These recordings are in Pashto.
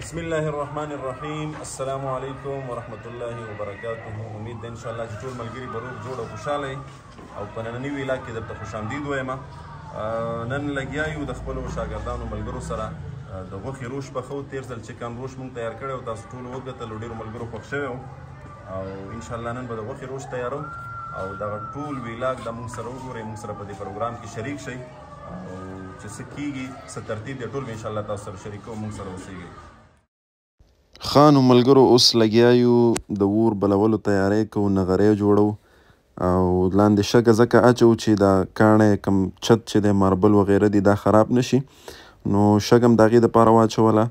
بسم الله الرحمن الرحیم. السلام علیکم ورحمت الله وبرکاته. امید ده ان شاء الله چې ټول ملګري به روغ جوړ او خوشاله او په ننني ویلا کې درته خوش آمدید وایم. نن لګیا یو د خپلو شاګردانو ملګرو سره د غوښې روش پخو. تېر ځل چکن روش مونږ تیار کړی او تاسو ټولو وکتل، ډېرو ملګرو خوښ شوی و او انشاءالله نن به د غوښې روش تیارو او دغه ټول ویلاګ د مونږ سره وګورئ، مونږ سره په دې پروګرام کې شریک شئ او چې څه کېږي څه ترتیب دی ټول به انشاءالله تاسو سره شریکوو، مونږ سره اوسېږئ. خانو ملګرو اوس لګیا یو د اور بلولو تیاری کوو، نغری جوړو او لاندې شګه ځکه اچو چې دا کاڼی کم چت چې دی ماربل وغیره دي دا خراب نشي، نو شګه هم د هغې دپاره واچوله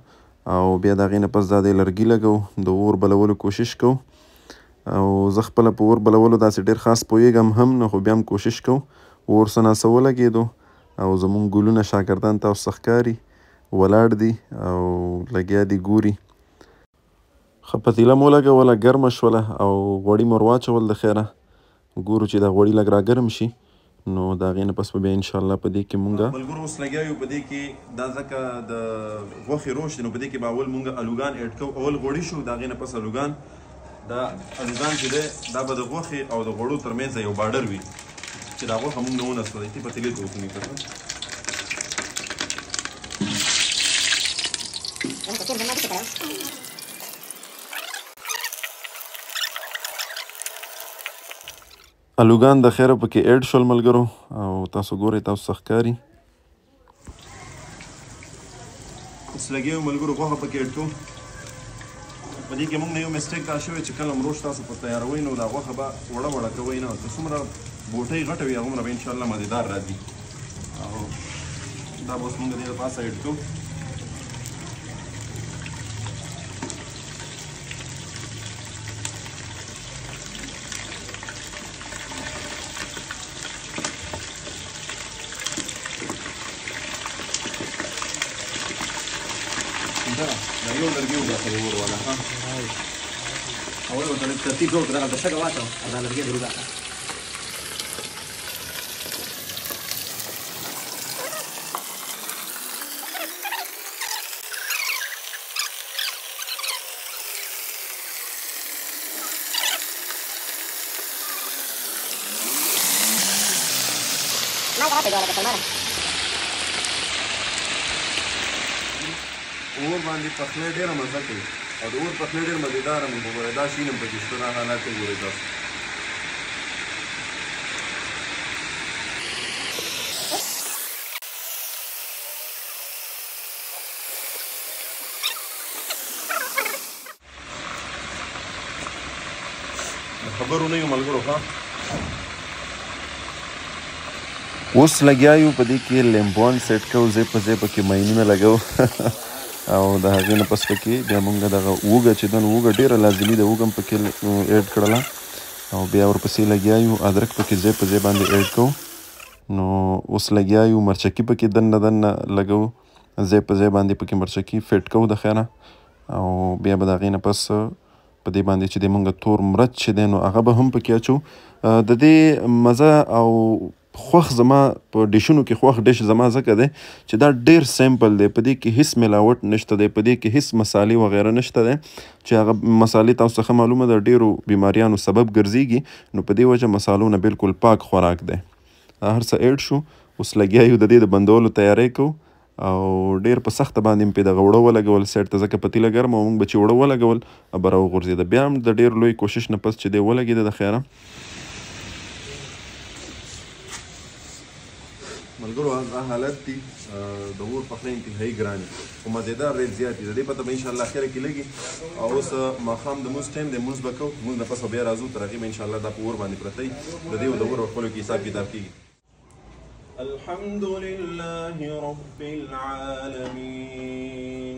او بیا د هغې نه پس دا دی لرګي لګو د اور بلولو کوشش کوو. او زه خپله په اور بلولو داسې ډېر خاص پوهېږم هم نه، خو بیا هم کوشش کوو. اور څه ناڅه ولګېدو او زمونږ ګلونه شاګردان تاسو ته ښکاري ولاړ دي او لګیا دي ګوري. ښه پتیله مو ولګوله، ګرمه شوله او غوړي مو ور واچول. د خیره ګورو چې دا غوړي لږ راګرم شي نو د هغې نه پس به بیا انشاءالله په دې کې مونږ ملګرو اوس لګیا یو په دې کې دا ځکه د غوښې روش دی نو په دې کې به اول مونږ الوګان ایډ کوو. اول غوړي شو، د هغې نه پس الوګان. دا الوګان چې دی دا به د غوښې او د غوړو ترمنځ یو باډر وي چې دا غوښه مونږ نه ونسوه. دې پتیلې ته وکړو الوګان د خیره پکې ایډ شول ملګرو او تاسو ګورئ تاسو څه ښکاري. اوس لګیا یو ملګرو غوښه پکې ایډ کوو. په دې کې موږ نه یو مسټیک دا شوی چې کله روش تاسو په تیاروئ نو دا غوښه به وړه وړه کوئ نه، که څومره بوټۍ غټه وي هغومره به انشاءالله مزېدار راځي. او دا به اوس موږ د دې د پاسه ایډ کوو. دا یو لرګي وباسه د اور والا. ها اول ورته لږ ترتیب جوړ کړه، دغلته شګه واچوه او دا لرګي در وباسه. اور باندې پخلی ډېره مزه کوي او د اور پخلی ډېر مزېداره مونږ وګورئ دا شین هم پکې شته، دا حالات وګورئ تاسو. د خبرو نه یو ملګرو. ښه اوس لګیا یو په دې کې لیمبوان سیټ کوو، ځای په ځای پکې ماینونه لګو او د هغې نه پس پکې بیا مونږ دغه اوږه چې ده نو اوږه ډېره لازمي ده، اوږه هم پکې ایډ کړله او بیا ورپسې لګیا یو ادرک پکې ځای په ځای باندې ایډ کوو. نو اوس لګیا یو مرچکي پکې دننه دننه لګو، ځای په ځای باندې پکې مرچکي فټ کوو د خیره او بیا به د هغې نه پس په دې باندې چې د مونږ تور مرچ چې دی نو هغه به هم پکې اچو. د دې مزه او خوښ زما په ډیشونو کې خوښ ډیش زما ځکه دی چې دا ډېر سیمپل دی، په دې کې هیڅ ملاوټ نشته دی، په دې کې هیڅ مسالې وغیره نشته دی چې هغه مسالې تاسو څخه معلومه ده ډېرو بیماریانو سبب ګرځېږي، نو په دې وجه مسالو نه بالکل پاک خوراک دی. هر څه ایډ شو، اوس لګیا یو د دې د بندولو تیاری کوو او ډېر په سخته باندې مې پرې دغه اوړه ولګول سایډ ته، ځکه پتیله ګرمه او موږ به چې اوړه ولګول به راوغورځېده. بیا هم د ډېر لوی کوشش نه پس چې دی ولګېده د خیره. ملګرو هغه حالت دي د اور پخلی انتهایي ګران دي خو مزېدار ډېر زیات دي. د دې پته به انشاءالله اخره کې لګي او اوس ماښام د مونځ ټایم دی، مونځ به کوو، مونځ نه پس بیا راځو، تر هغې به انشاءالله دا په اور باندې پرته وي، د دې د اور ورکولو کې حساب کتاب کېږي. الحمد لله رب العالمين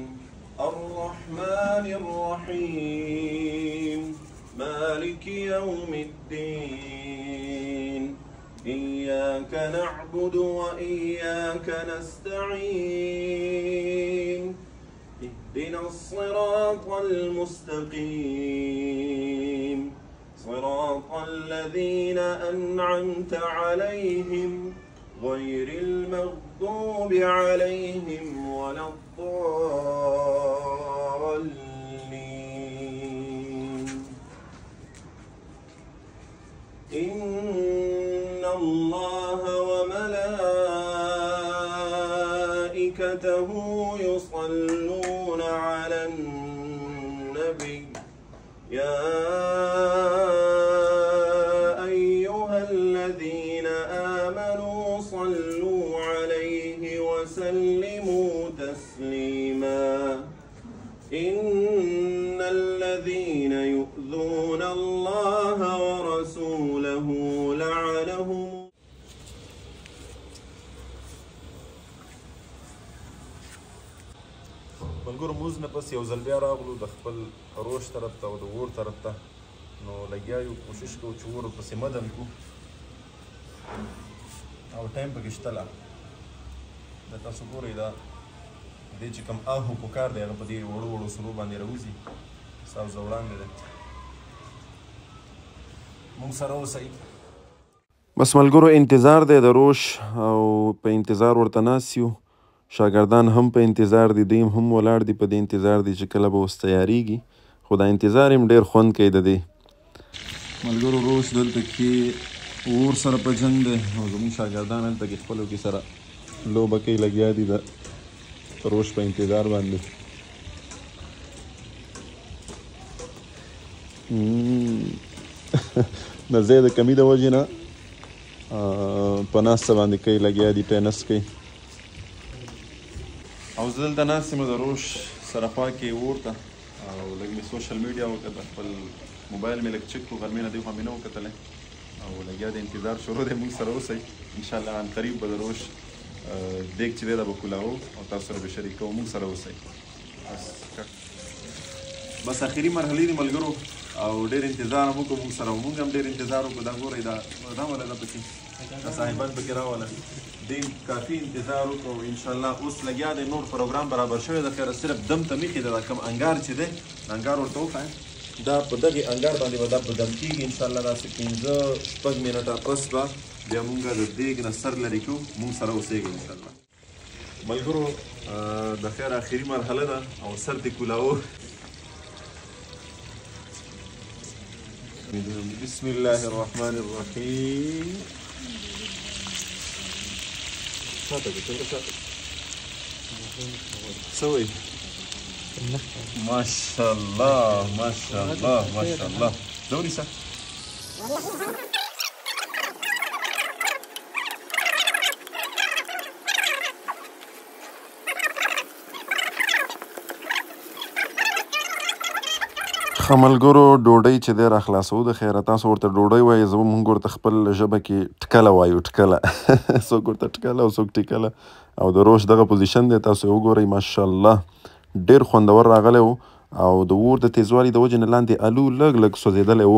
الرحمن الرحيم مالك يوم الدين إياك نعبد وإياك نستعين اهدنا الصراط المستقيم صراط الذين أنعمت عليهم غير المغضوب عليهم ولا الضالين الله وملائكته يصلون على النبي يا أيها الذين آمنوا صلوا عليه وسلموا تسليما إن الذين يؤذون الله ورسوله لعنهم ملګرو موږ نه پس یو ځل بیا راغلو د خپل روش طرف ته او د اور طرف ته نو لګیا یو کوشش کوو چې اور پسې مدن کړو او ټایم پکې شته لا د تاسو ګورئ دا دې چې کوم آهو پکار دی هغه په دې وړو وړو سرو باندې راوځي ستاسو وړاندې دی موږ سره اوسئ بس ملګرو انتظار دی د روش او په انتظار ورته ناست یو شاګردان هم په انتظار دي دوی هم ولاړ دي په دې انتظار دي چې کله به اوس تیاریږي خو دا انتظار هم ډېر خوند کوي د دې ملګرو روش دلته کې اور سره په جنګ دی او زموږ شاګردان هلته کې خپلو کې سره لوبه کوي لګیا دي د روش په انتظار باندې د ځای د کمي د وجې نه په ناسته باندې کوي لګیا دي ټینس کوي او زه دلته ناست یم د روش سره خوا کې اور ته او لږ مې سوشل میډیا وکتل خپل موبایل مې لږ چک کړو غرمې نه دې خوا مې نه وکتلی او لګیا د انتظار شروع دی موږ سره اوسئ انشاءالله عن قریب به د روش دیګ چې دی دا به کولاوو او تاسو سره به شریکوو موږ سره اوسئ بس اخري مرحلې دي ملګرو او ډېر انتظار هم وکړو موږ سره موږ هم ډېر انتظار وکړو دا ګورئ دا راوله دا پکې دا صاحبان پکې راوله دې کافي انتظار وکړو انشاءالله اوس لګیا دی نور پروګرام برابر شوی د خیره صرف دم ته مخکې دا کوم انګار چې دی انګار ورته وښایم دا په دغې انګار باندې به دا په دم کېږي انشاءالله داسې 15-16 منټه پس به بیا مونږ د دیګ نه سر لرې کوو مونږ سره اوسېږو انشاءالله ملګرو د خیر آخري مرحله ده او سر دې کولاوو بسم الله الرحمن الرحيم سوي ما شاء الله ما شاء الله ما شاء الله دوري سا ملګرو ډوډۍ چې دی راخلاصو د خیره تاسو ورته ډوډۍ وایي زه مونږ ورته خپل ژبه کې ټکله وایو ټکله څوک ورته ټکله او څوک ټکله او د روش دغه پوزیشن دی تاسو یې وګورئ ماشاءالله ډېر خوندور راغلی و او د اور د تیزوالي د وجې نه لاندې الو لږ لږ سوځېدلی و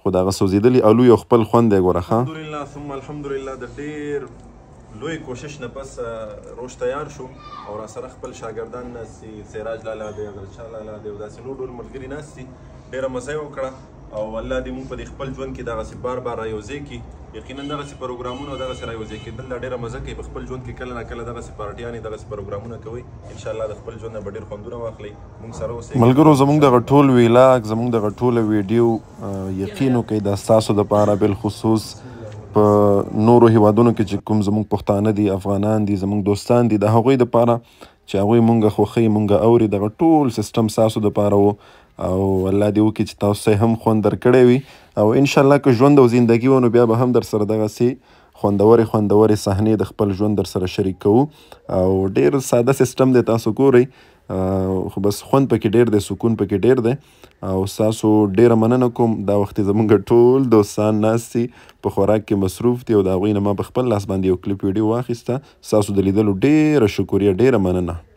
خو د هغه سوځېدلي الو یو خپل خوند دی ګوره ښه الحمدلله ثم الحمدلله د ډېر لوی کوشش نه پس روش تیار شو او را سره خپل شاګردان ناست دي سراج لالا دی اغرشاه لالا دی او داسې نور ډول ملګري ناست دي ډېره مزه یې وکړه او الله دې مونږ په دې خپل ژوند کې دغسې بار بار رایوځای کړي یقینا دغسې پروګرامونه او دغسې رایوځای کېدل دا ډېره مزه کوي په خپل ژوند کې کله نه کله دغسې پارټیانې دغسې پروګرامونه کوئ انشاءالله د خپل ژوند نه به ډېر خوندونه واخلئ مونږ سره اوسئ ملګرو زموږ دغه ټول ویلاګ زموږ دغه ټوله ویډیو یقین وکئ دا ستاسو دپاره بالخصوص په نورو هیوادونو کې چې کوم زموږ پښتانه دي افغانان دي زموږ دوستان دي د هغوی دپاره چې هغوی مونږ خوښوي مونږ اوري دغه ټول سیسټم ستاسو دپاره و او الله دې وکړي چې تاسو هم خوند درکړی وي او انشاءالله که ژوند او زندګي و نو بیا به هم در سره دغسې خوندورې صحنې د خپل ژوند در سره شریک کوو او ډېر ساده سیسټم دی تاسو ګورئ خو بس خوند پکې ډېر دی سکون پکې ډېر دی او ستاسو ډېره مننه کوم دا وخت زموږ ټول دوستان ناست دي په خوراک کې مصروف دي او د هغوی نه ما په خپل لاس باندې یو کلیپ ویډیو واخیسته ستاسو د لیدلو ډېره شکریه ډېره مننه